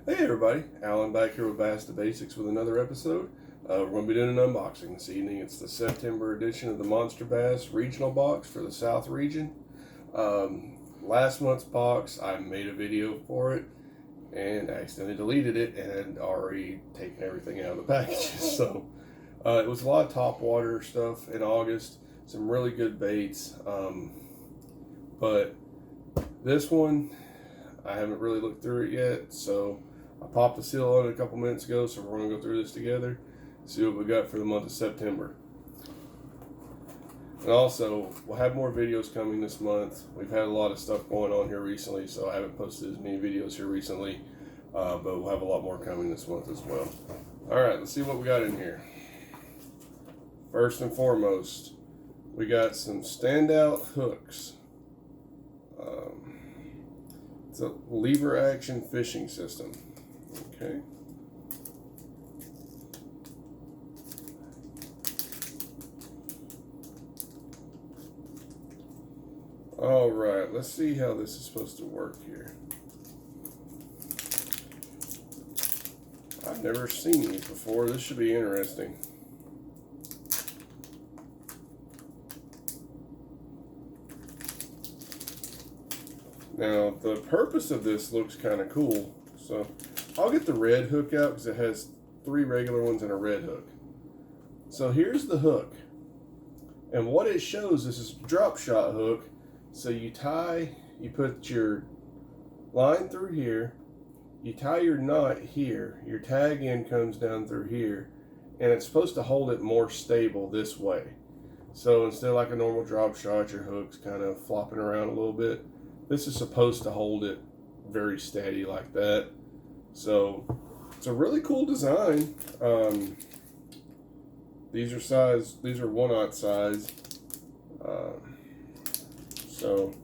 Hey everybody, Alan back here with Bass to Basics with another episode. We're going to be doing an unboxing this evening. It's the September edition of the Monster Bass Regional Box for the South region. Last month's box, I made a video for it and accidentally deleted it and had already taken everything out of the packages. So it was a lot of top water stuff in August, some really good baits. But this one, I haven't really looked through it yet, so I popped the seal on it a couple minutes ago, so we're going to go through this together, see what we got for the month of September. And also, we'll have more videos coming this month. We've had a lot of stuff going on here recently, so I haven't posted as many videos here recently, but we'll have a lot more coming this month as well. Alright, let's see what we got in here. First and foremost, we got some Standout Hooks. It's a lever action fishing system. Okay. All right, let's see how this is supposed to work here. I've never seen these before. This should be interesting. Now, the purpose of this looks kind of cool. So, I'll get the red hook out because it has 3 regular ones and a red hook. So, here's the hook. And what it shows is this drop shot hook. So, you put your line through here, you tie your knot here, your tag end comes down through here, and it's supposed to hold it more stable this way. So, instead of like a normal drop shot, your hook's kind of flopping around a little bit. This is supposed to hold it very steady like that. So it's a really cool design. These are 1/0 size. So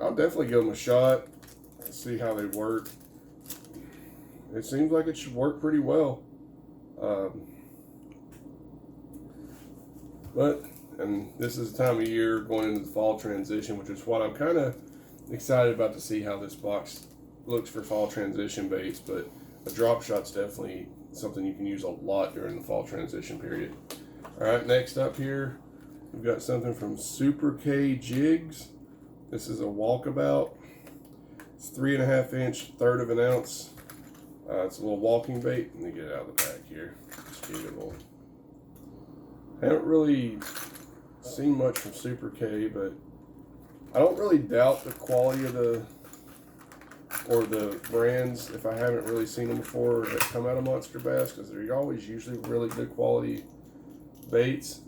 I'll definitely give them a shot. See how they work. It seems like it should work pretty well. And this is the time of year going into the fall transition, which is what I'm kind of excited about to see how this box looks for fall transition baits. But a drop shot's definitely something you can use a lot during the fall transition period. All right, next up here, we've got something from SuperK Jigs. This is a Walkabout. It's 3.5 inch, 1/3 ounce. It's a little walking bait. Let me get it out of the pack here. Just give it a little. I haven't really seen much from SuperK, but I don't really doubt the quality of the brands if I haven't really seen them before that come out of Monster Bass, because they're always usually really good quality baits.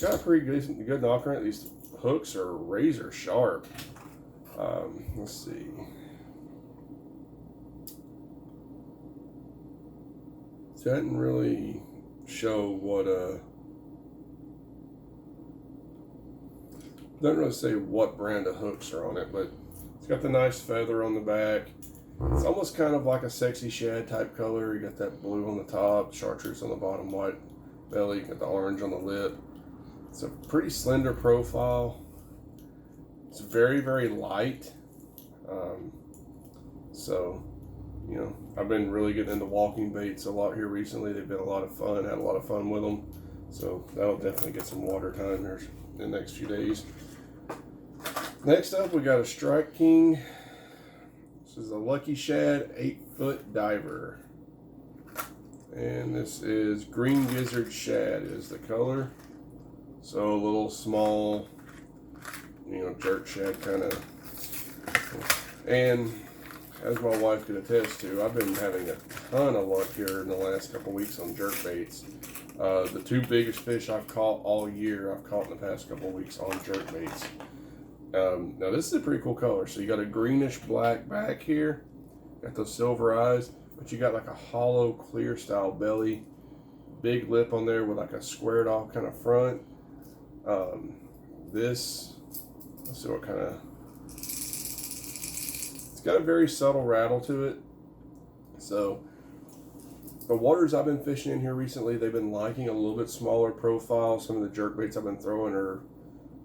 Got a pretty good knocker on it. These hooks are razor sharp. Let's see. It doesn't really show what doesn't really say what brand of hooks are on it, but it's got the nice feather on the back. It's almost kind of like a sexy shad type color. You got that blue on the top, chartreuse on the bottom, white belly, you got the orange on the lip. It's a pretty slender profile. It's very, very light. So, you know, I've been really getting into walking baits a lot here recently. They've been a lot of fun, had a lot of fun with them. So that'll definitely get some water time here in the next few days. Next up, we got a Strike King. This is a Lucky Shad 8-foot diver. And this is Green Gizzard Shad is the color. So a little small, you know, jerk shad kind of. And as my wife could attest to, I've been having a ton of luck here in the last couple weeks on jerk baits. The 2 biggest fish I've caught all year, I've caught in the past couple weeks on jerk baits. Now this is a pretty cool color. So you got a greenish black back here, got those silver eyes, but you got like a hollow clear style belly, big lip on there with like a squared off kind of front. Let's see what kind of. It's got a very subtle rattle to it. So the waters I've been fishing in here recently, they've been liking a little bit smaller profile. Some of the jerk baits I've been throwing are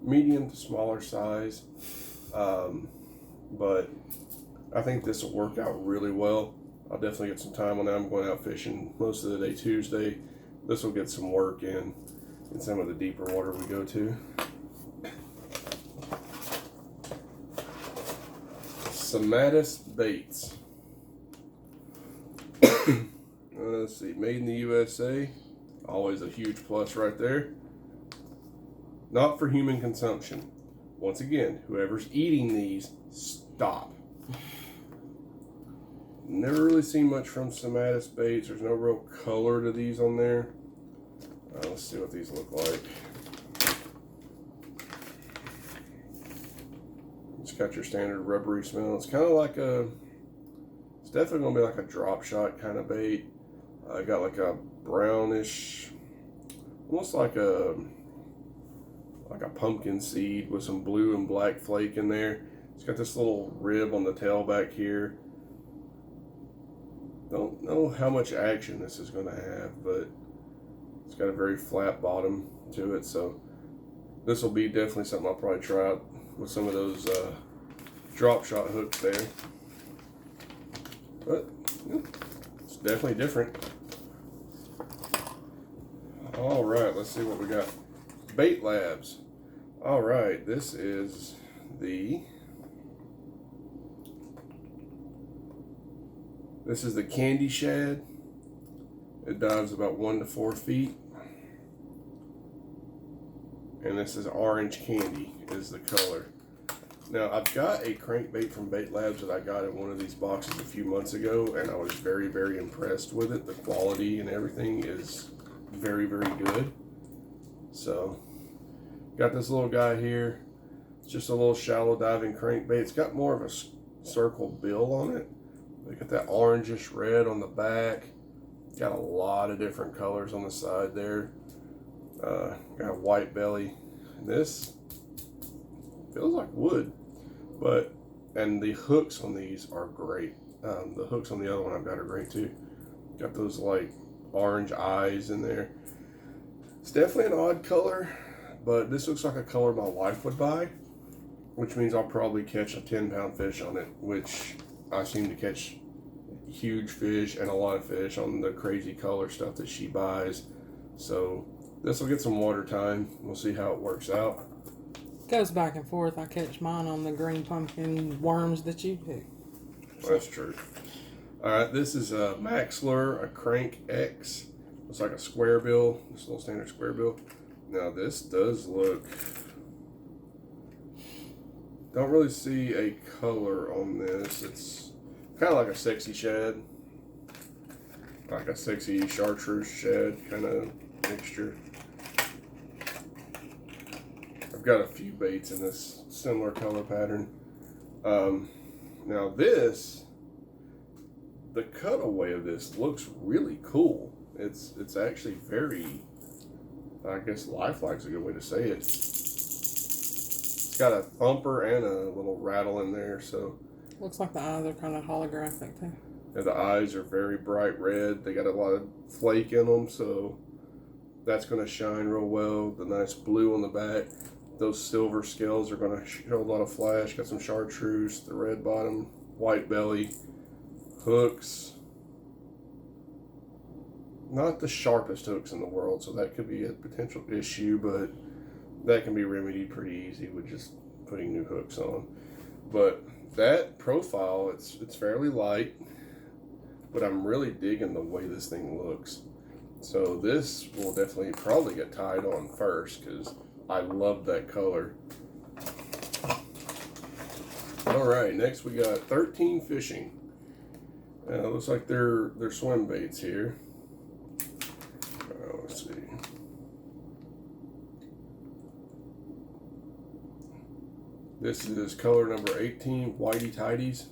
medium to smaller size. But I think this will work out really well. I'll definitely get some time on that. I'm going out fishing most of the day Tuesday. This will get some work in some of the deeper water we go to. Somat baits. Let's see, made in the USA. Always a huge plus right there. Not for human consumption. Once again, whoever's eating these, stop. Never really seen much from Somat baits. There's no real color to these on there. Let's see what these look like. It's got your standard rubbery smell. It's kind of like it's definitely going to be like a drop shot kind of bait. Got like a brownish, almost like a pumpkin seed with some blue and black flake in there. It's got this little rib on the tail back here. Don't know how much action this is going to have, but it's got a very flat bottom to it, so this will be definitely something I'll probably try out with some of those drop shot hooks there. But yeah, it's definitely different. All right, let's see what we got. Bait Labs. All right, this is the candy shad. It dives about 1 to 4 feet. And this is orange candy is the color. Now, I've got a crankbait from Bait Labs that I got in one of these boxes a few months ago, and I was very, very impressed with it. The quality and everything is very, very good. So, got this little guy here. It's just a little shallow diving crankbait. It's got more of a circle bill on it. Look at that orangish red on the back. Got a lot of different colors on the side there. Got a white belly. This feels like wood, and the hooks on these are great. The hooks on the other one I've got are great too. Got those like orange eyes in there. It's definitely an odd color, but this looks like a color my wife would buy, which means I'll probably catch a 10-pound fish on it, which I seem to catch huge fish and a lot of fish on the crazy color stuff that she buys. So this will get some water time. We'll see how it works out. Goes back and forth. I catch mine on the green pumpkin worms that you pick. That's true. All right, this is a Maxler, a Crank X. Looks like a square bill, just a little standard square bill. Now this does look, don't really see a color on this. It's kind of like a sexy shad, like a sexy chartreuse shad kind of mixture. I've got a few baits in this similar color pattern. Now this, the cutaway of this looks really cool. It's actually very, I guess lifelike's a good way to say it. It's got a thumper and a little rattle in there, so. Looks like the eyes are kind of holographic too. Yeah, the eyes are very bright red. They got a lot of flake in them, so that's going to shine real well. The nice blue on the back. Those silver scales are going to show a lot of flash. Got some chartreuse, the red bottom, white belly, hooks. Not the sharpest hooks in the world, so that could be a potential issue, but that can be remedied pretty easy with just putting new hooks on. But that profile, it's fairly light, but I'm really digging the way this thing looks. So this will definitely probably get tied on first because I love that color. All right, next we got 13 Fishing. Looks like they're swim baits here. Let's see. This is color number 18, Whitey Tidies.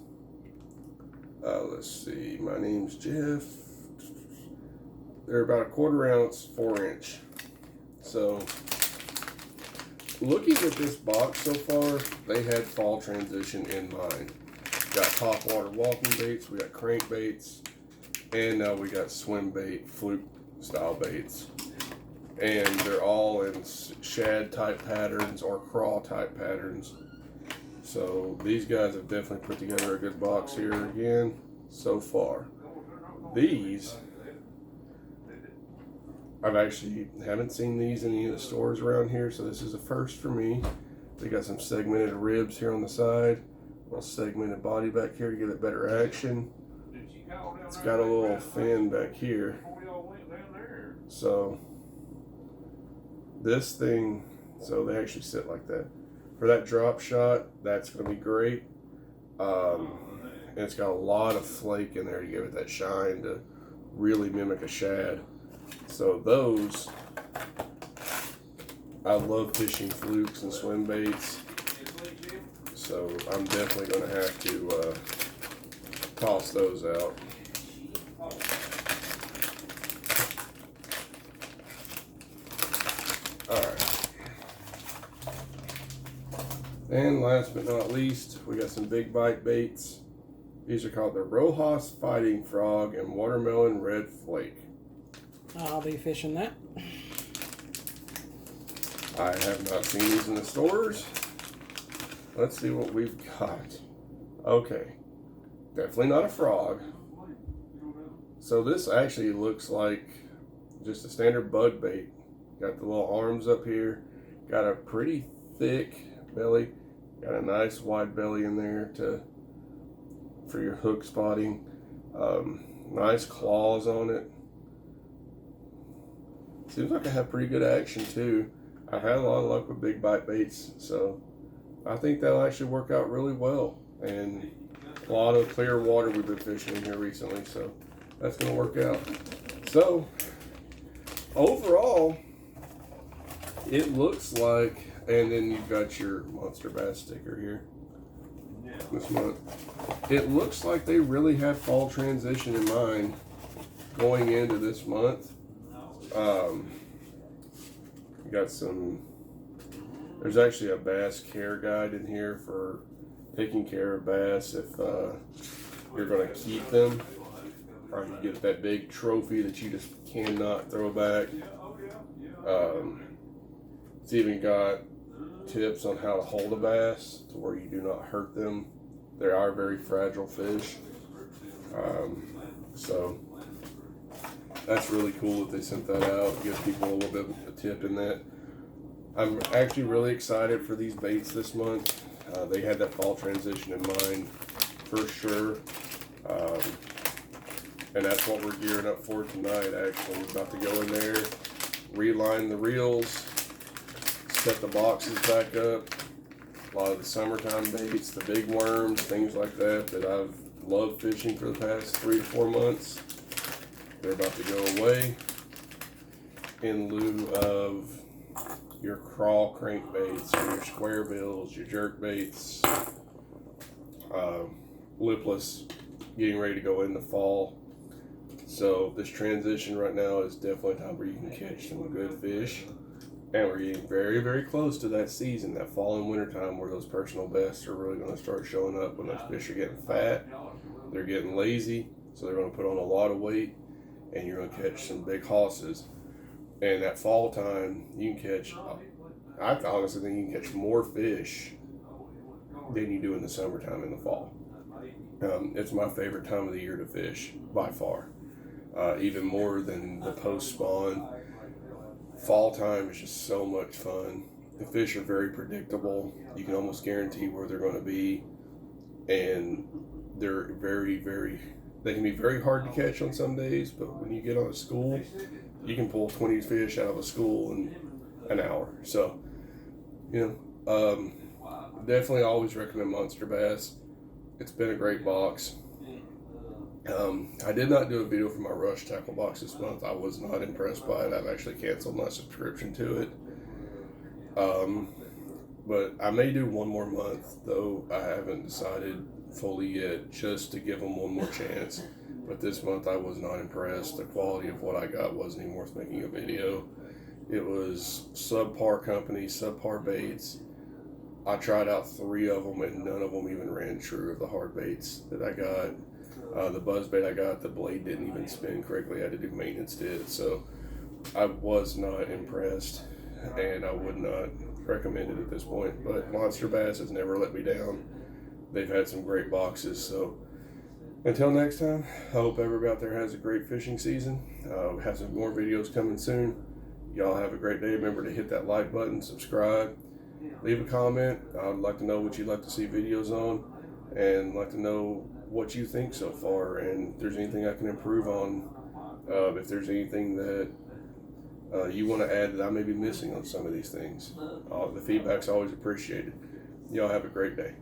Let's see, my name's Jeff. They're about a 1/4 ounce, 4-inch. So, looking at this box so far, they had fall transition in mind. Got top water walking baits, we got crank baits, and now we got swim bait, fluke style baits. And they're all in shad type patterns or craw type patterns. So these guys have definitely put together a good box here again so far. These, I've actually haven't seen these in any of the stores around here, so this is a first for me. They got some segmented ribs here on the side, a little segmented body back here to give it better action. It's got a little fin back here. So this thing, so they actually sit like that. For that drop shot, that's going to be great. And it's got a lot of flake in there to give it that shine to really mimic a shad. So those, I love fishing flukes and swim baits. So I'm definitely going to have to toss those out. Alright. And last but not least, we got some big bite baits. These are called the Rojas Fighting Frog and Watermelon Red Flake. I'll be fishing that. I have not seen these in the stores. Let's see what we've got. Okay. Definitely not a frog. So this actually looks like just a standard bug bait. Got the little arms up here. Got a pretty thick belly. Got a nice wide belly in there for your hook spotting. Nice claws on it. Seems like I have pretty good action too. I had a lot of luck with big bite baits, so I think that'll actually work out really well. And a lot of clear water we've been fishing in here recently, so that's going to work out. So overall, it looks like, and then you've got your monster bass sticker here this month. It looks like they really have fall transition in mind going into this month. You got there's actually a bass care guide in here for taking care of bass if you're going to keep them, or you get that big trophy that you just cannot throw back. It's even got tips on how to hold a bass to where you do not hurt them. They are very fragile fish. So that's really cool that they sent that out. Give people a little bit of a tip in that. I'm actually really excited for these baits this month. They had that fall transition in mind for sure. And that's what we're gearing up for tonight. Actually, we're about to go in there, reline the reels, set the boxes back up. A lot of the summertime baits, the big worms, things like that I've loved fishing for the past 3 to 4 months. They're about to go away in lieu of your crawl crankbaits, your square bills, your jerk baits, lipless, getting ready to go in the fall. So this transition right now is definitely time where you can catch some good fish. And we're getting very, very close to that season, that fall and winter time where those personal bests are really going to start showing up when those fish are getting fat. They're getting lazy, so they're going to put on a lot of weight, and you're going to catch some big hosses. And that fall time, you can catch, I honestly think you can catch more fish than you do in the summertime in the fall. It's my favorite time of the year to fish, by far. Even more than the post-spawn. Fall time is just so much fun. The fish are very predictable. You can almost guarantee where they're going to be. And they're very, very, they can be very hard to catch on some days, but when you get on a school, you can pull 20 fish out of a school in an hour. So, definitely always recommend Monster Bass. It's been a great box. I did not do a video for my Rush tackle box this month. I was not impressed by it. I've actually canceled my subscription to it. But I may do one more month, though I haven't decided fully yet, just to give them one more chance. But this month I was not impressed. The quality of what I got wasn't even worth making a video. It was subpar company, subpar baits. I tried out 3 of them and none of them even ran true of the hard baits that I got. The buzz bait I got, the blade didn't even spin correctly. I had to do maintenance to it. So I was not impressed, and I would not recommended at this point. But Monster Bass has never let me down. They've had some great boxes. So until next time, I hope everybody out there has a great fishing season. We have some more videos coming soon. Y'all have a great day. Remember to hit that like button, subscribe, leave a comment. I'd like to know what you'd like to see videos on, and like to know what you think so far, and if there's anything I can improve on, if there's anything that you want to add that I may be missing on some of these things. The feedback's always appreciated. Y'all have a great day.